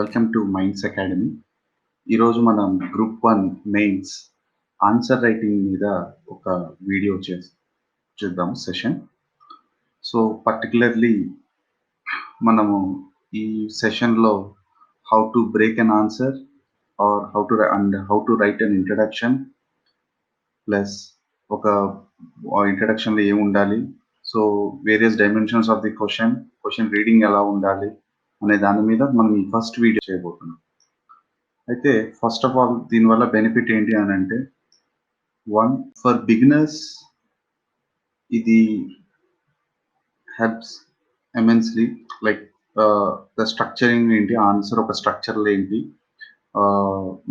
Welcome to minds academy. ఈరోజు మనం group 1 mains answer writing మీద ఒక వీడియో చూద్దాం సెషన్. సో పర్టికులర్లీ మనము ఈ సెషన్లో how to break an answer or how to write an introduction, plus ఒక ఇంట్రడక్షన్లో ఏమి ఉండాలి, so various dimensions of the question reading ఎలా ఉండాలి అనే దాని మీద మనం ఈ ఫస్ట్ వీడియో చేయబోతున్నాం. అయితే ఫస్ట్ ఆఫ్ ఆల్ దీనివల్ల బెనిఫిట్ ఏంటి అని అంటే, వన్, ఫర్ బిగినర్స్ ఇది helps immensely. Like the structuring ఏంటి, ఆన్సర్ ఒక స్ట్రక్చర్లో ఏంటి,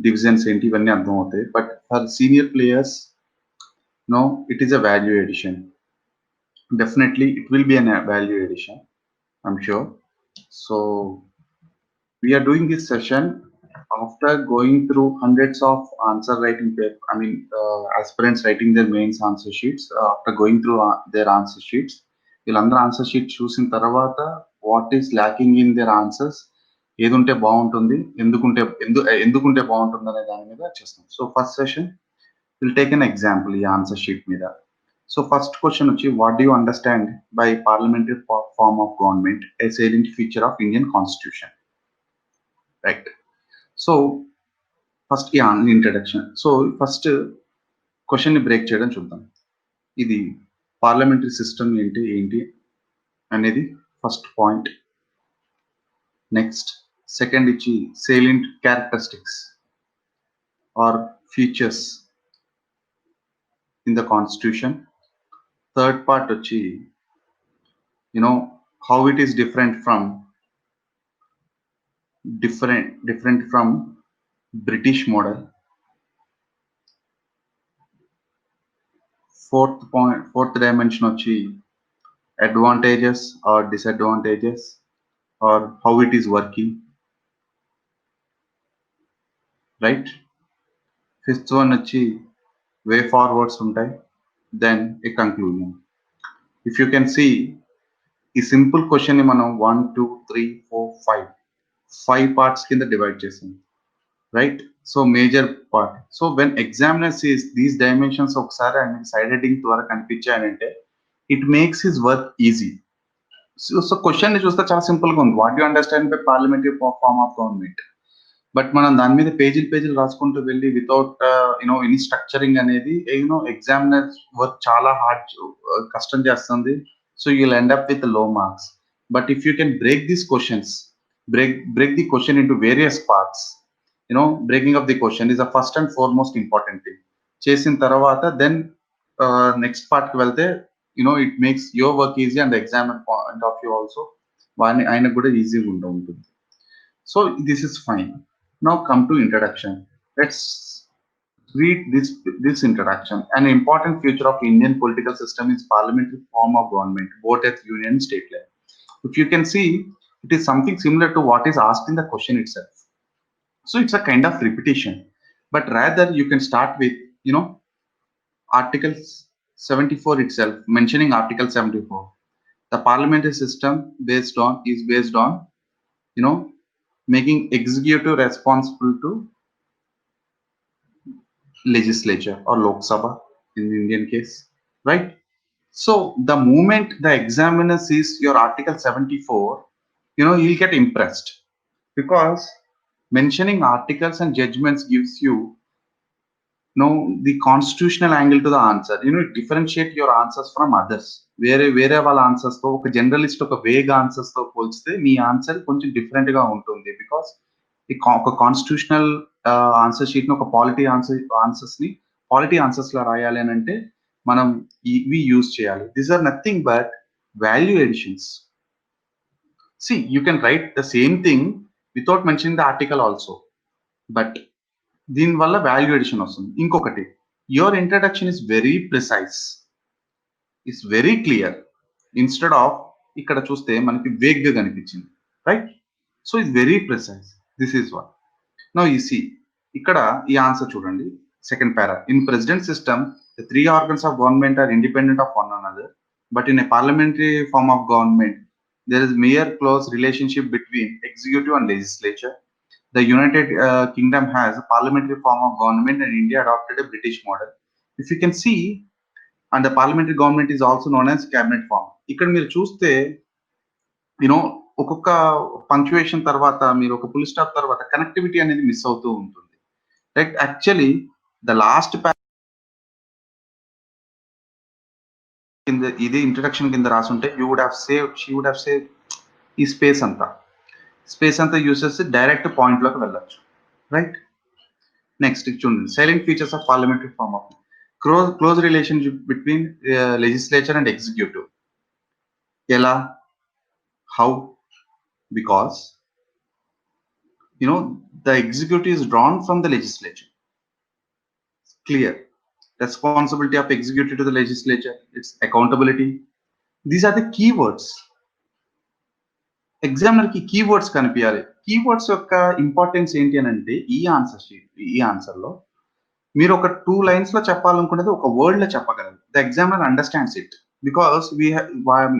డివిజన్స్ ఏంటి, ఇవన్నీ అర్థమవుతాయి. But for senior players, no, it is a value addition. Definitely it will be an value addition, I'm sure. So we are doing this session after going through hundreds of answer writing aspirants writing their mains answer sheets. After going through their answer sheets, వీళ్ళందరూ answer sheet చూసిన తర్వాత what is lacking in their answers, ఏదుంటే బాగుంటుంది, ఎందుకుంటే బాగుంటుంది అనే దాని మీద చేస్తాం. So first session will take an example ఈ ఆన్సర్ షీట్ మీద. సో ఫస్ట్ క్వశ్చన్ వచ్చి, what do you understand by parliamentary form of government, a salient feature of Indian constitution? Right. So first ఈ ఇంట్రడక్షన్. సో ఫస్ట్ క్వశ్చన్ని break చేయడం చూద్దాం. ఇది parliamentary system ఏంటి అనేది ఫస్ట్ పాయింట్. నెక్స్ట్ సెకండ్ ఇచ్చి salient characteristics or features in the constitution. Third part వచ్చి how it is different from British model. Fourth dimension వచ్చి advantages or disadvantages or how it is working, right? Fifth one వచ్చి way forwards ఉంటాయి, then a conclusion. If you can see, ఈ simple question ని మనం 1 2 3 4 5 parts కింద divide చేసాం, right? So major part. So when examiner sees these dimensions ఒకసారి ఆయన side heading ద్వారా కనిపించాయంటే it makes his work easy. So question ని చూస్తే చాలా సింపుల్ గా ఉంది, what you understand by parliamentary form of government. But మనం దాని మీద పేజీలు రాసుకుంటూ వెళ్ళి వితౌట్ ఎనీ స్ట్రక్చరింగ్ అనేది ఎగ్జామినర్ వర్క్ చాలా కష్టం చేస్తుంది. So you'll end up with low marks. But if you can break these questions, break the question into various parts, breaking up the question is the first and foremost important thing. Chesin tarvata then next part ki velte it makes your work easy and the examiner point of view also ayina kuda easy ga untundi. So this is fine. Now come to introduction. Let's read this introduction. An important feature of Indian political system is parliamentary form of government, both at union and state level. If you can see, it is something similar to what is asked in the question itself. So it's a kind of repetition, but rather you can start with Article 74 itself, mentioning Article 74. The parliamentary system is based on making executive responsible to legislature or Lok Sabha in the Indian case, right? So the moment the examiner sees your Article 74, you'll get impressed, because mentioning articles and judgments gives you the constitutional angle to the answer. Differentiate your answers from others. వేరే వాళ్ళ answers తో, ఒక generalist ఒక vague answers తో పోల్చితే మీ answer కొంచెం different గా ఉంటుంది. బికాస్ ఒక కాన్స్టిట్యూషనల్ ఆన్సర్ షీట్ ని, ఒక పాలిటీ ఆన్సర్స్ లా రాయాలి అని అంటే మనం ఇవి యూజ్ చేయాలి. These are nothing but value additions. See, you can write the same thing without mentioning the article also, but దీని వల్ల వాల్యూ ఎడిషన్ వస్తుంది. ఇంకొకటి, your introduction is very precise, it's very clear, instead of ఇక్కడ చూస్తే మనకి vague గా కనిపించింది, right? So it's very precise. This is what. Now you see, ఇక్కడ ఈ ఆన్సర్ చూడండి, second para. In president system, the three organs of government are independent of one another, but in a parliamentary form of government, there is mere close relationship between executive and legislature. The United Kingdom has a parliamentary form of government and India adopted a British model. If you can see, and the parliamentary government is also known as cabinet form. ఇక్కడ మీరు చూస్తే you know ఒక్కొక్క punctuation తర్వాత మీరు ఒక full stop తర్వాత connectivity అనేది miss అవుతూ ఉంటుంది. రైట్, యాక్చువల్లీ ద లాస్ట్ కింద ఇది ఇంట్రడక్షన్ కింద రాసుంటే you would have save she would have save ఈ స్పేస్ అంతా యూస్ చేసి డైరెక్ట్ పాయింట్ లోకి వెళ్ళొచ్చు. రైట్, నెక్స్ట్ చూడండి, salient features of parliamentary form of close relationship between legislature and executive. ఎలా, how? Because the executive is drawn from the legislature. It's clear. Responsibility of executive to the legislature, its accountability. These are the keywords. Examiner ki keywords kanipiyali. Keywords yokka importance enti anante ee answer sheet, ee answer lo మీరు ఒక 2 lines లో చెప్పాలనుకునేది ఒక word లో చెప్పగలరు. The examiner understands it because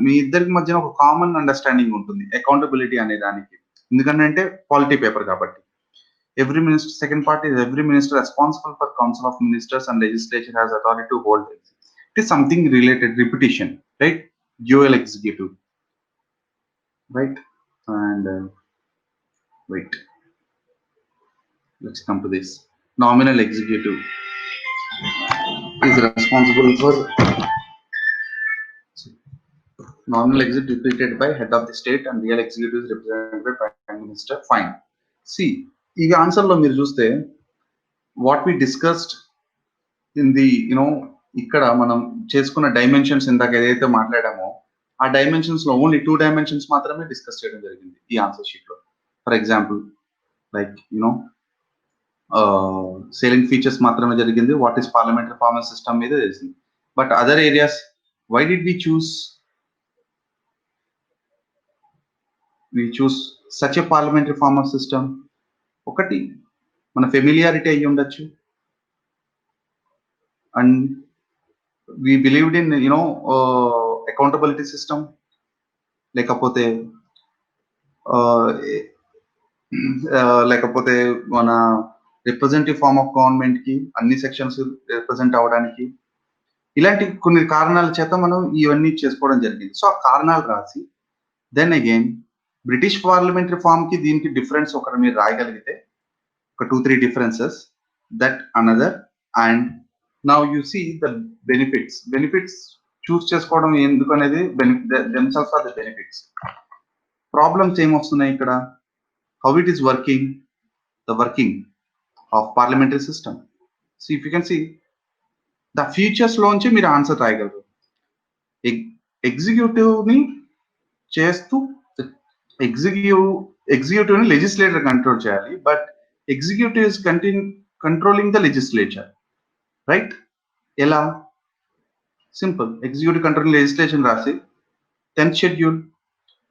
మీ ఇద్దరికి మధ్యన ఒక common understanding ఉంటుంది అకౌంటబిలిటీ అనే దానికి. ఎందుకంటే పాలిటీ పేపర్ కాబట్టి. Every minister, second part is every minister responsible for council of ministers and legislature has authority to hold it. It is something related, repetition, right? Dual executive, right? And wait, let's come to this. Nominal executive is responsible for nominal executive represented by head of the state and real executive is represented by prime minister. Fine. See, ఈ answer లో మీరు చూస్తే what we discussed in the ఇక్కడ మనం చేసుకున్న dimensions ఇందాక ఏదైతే మాట్లాడామో ఆ డైమెన్షన్స్ లో ఓన్లీ 2 డైమెన్షన్స్ మాత్రమే డిస్కస్ చేయడం జరిగింది ఈ ఆన్సర్ షీట్ లో. For example like selling features మాత్రమే జరిగింది, what is parliamentary form system మీద తెలిసింది. But other areas why did we choose such a parliamentary form of system? ఒకటి మన ఫెమిలియారిటీ అయ్యి ఉండొచ్చు, and we believed in accountability system, లేకపోతే మన రిప్రజెంటేటివ్ ఫార్మ్ ఆఫ్ గవర్నమెంట్ కి అన్ని సెక్షన్స్ రిప్రజెంట్ అవడానికి ఇలాంటి కొన్ని కారణాల చేత మనం ఇవన్నీ చేసుకోవడం జరిగింది. సో ఆ కారణాలు రాసి then again British parliamentary form కి దీనికి డిఫరెన్స్ ఒకటి మీరు రాయగలిగితే ఒక 2-3 differences, that another, and now you see the benefits choose చేసుకోవడం ఎందుకు అనేది themselves are the benefits. Problems ఏం వస్తున్నాయి ఇక్కడ? How it is working, the working of parliamentary system. So if you can see the features లోంచి మీరు answer రాయగలరు. Executive ని చేస్తూ ఎగ్జిక్యూటివ్ ని లెజిస్లేటర్ కంట్రోల్ చేయాలి, but executive is controlling the legislature, right? Ela simple, executive controlling legislation rasi 10th schedule,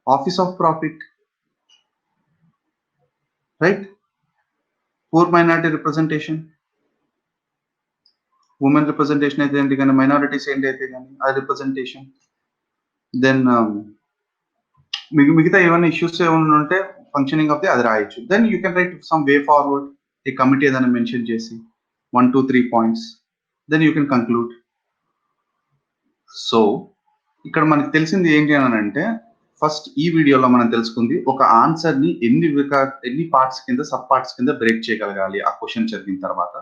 office of profit, right? Poor minority representation, women representation aithe enti gani minorities enti aithe gani a representation. Then మిగతా ఏమైనా issues ఏమైనా ఉంటే functioning of the అది రాయొచ్చు. Then you can write some way forward, ఈ committee ఏదైనా mention చేసి 1-2-3 points, then you can conclude. So ఇక్కడ మనకు తెలిసింది ఏంటి అని అంటే, ఫస్ట్ ఈ వీడియోలో మనం తెలుసుకుంది ఒక ఆన్సర్ ని ఎన్ని పార్ట్స్ కింద సబ్ పార్ట్స్ కింద బ్రేక్ చేయగలగాలి ఆ క్వశ్చన్ చదివిన తర్వాత.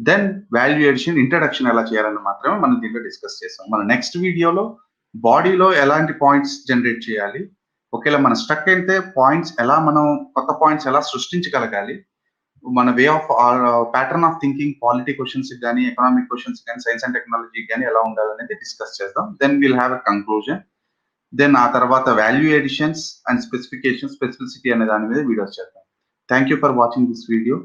దెన్ వాల్యూ ఎడిషన్, ఇంట్రడక్షన్ ఎలా చేయాలని మాత్రమే మనం దీంట్లో డిస్కస్ చేస్తాం. మన నెక్స్ట్ వీడియోలో బాడీలో ఎలాంటి పాయింట్స్ జనరేట్ చేయాలి, ఒకవేళ మనం స్ట్రక్ అయితే పాయింట్స్ ఎలా, మనం కొత్త పాయింట్స్ ఎలా సృష్టించగలగాలి, మన way of pattern of thinking polity questions కానీ ఎకనామిక్ క్వశ్చన్స్ కానీ సైన్స్ అండ్ టెక్నాలజీ కానీ ఎలా ఉండాలనేది డిస్కస్ చేద్దాం. Then will have a conclusion. దెన్ ఆ తర్వాత వాల్యూ ఎడిషన్స్ అండ్ స్పెసిఫిసిటీ అనే దాని మీద వీడియోస్ చేద్దాం. Thank you for watching this video.